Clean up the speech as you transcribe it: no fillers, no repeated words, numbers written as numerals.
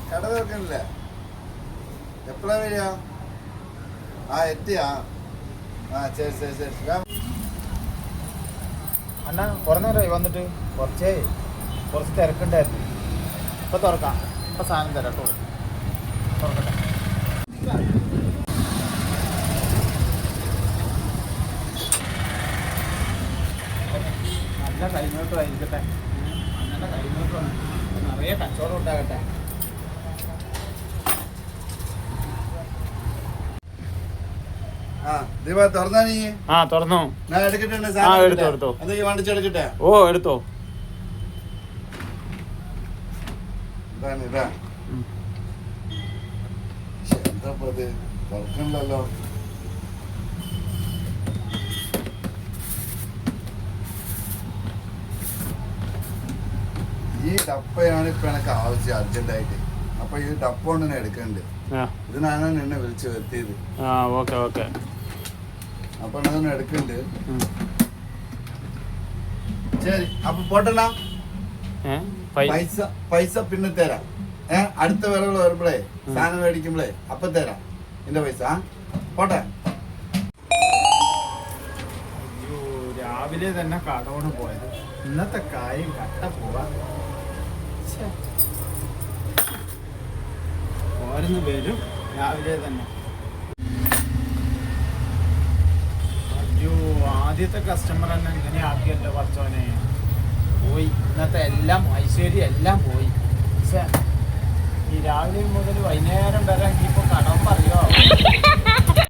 കട തുറക്കണില്ല. എപ്പോഴാ വരിക? എത്തിയാ? ശരി. അണ്ണാ കുറേ നേരമായി വന്നിട്ട് കുറച്ച് തിരക്കുണ്ടായിരുന്നു. ഇപ്പൊ തുറക്കാം. ഇപ്പൊ സാധനം തരാം കേട്ടോ. തുറക്കട്ടെ. നല്ല കൈനോട്ടമായിരിക്കട്ടെ. നല്ല കൈനോട്ടമാണ്. നിറയെ കച്ചവടം ഉണ്ടാകട്ടെ. തുറന്നാ നീ? തുറന്നു. ഞാൻ എടുക്കട്ടെ? എടുത്തോ. അത് വണ്ടിച്ചെടുക്കട്ടെ? ഓ എടുത്തോ. എന്താ തുറക്കണല്ലോ. ഈ ഡപ്പയാണ് ഇപ്പൊ എനിക്ക് ആവശ്യം അർജന്റായിട്ട്. അപ്പൊ ഈ ഡപ്പ കൊണ്ട് തന്നെ എടുക്കണ്ട്. ഇതിനാണ് എന്നെ വിളിച്ചു വരുത്തിയത്. അപ്പൊ അതൊന്നും എടുക്കണ്ട്. ശരി, അപ്പൊ പോട്ടണ. പൈസ പിന്നെ തരാം. അടുത്ത വിലകൾ വരുമ്പോഴേ സാധനം മേടിക്കുമ്പോഴേ അപ്പൊ തരാം എന്റെ പൈസ. പോട്ടെ. രാവിലെ തന്നെ കടോണ് പോയത്. ഇന്നത്തെ കാര്യം കട്ട പോവാ. ഓരോന്ന് വരും രാവിലെ തന്നെ. അയ്യോ, ആദ്യത്തെ കസ്റ്റമർ തന്നെ ഇങ്ങനെ ആക്കിയല്ലോ പച്ചോനെ. പോയി ഇന്നത്തെ എല്ലാം ഐശ്വര്യം എല്ലാം പോയി. പക്ഷേ ഈ രാവിലെ മുതൽ വൈകുന്നേരം വരെ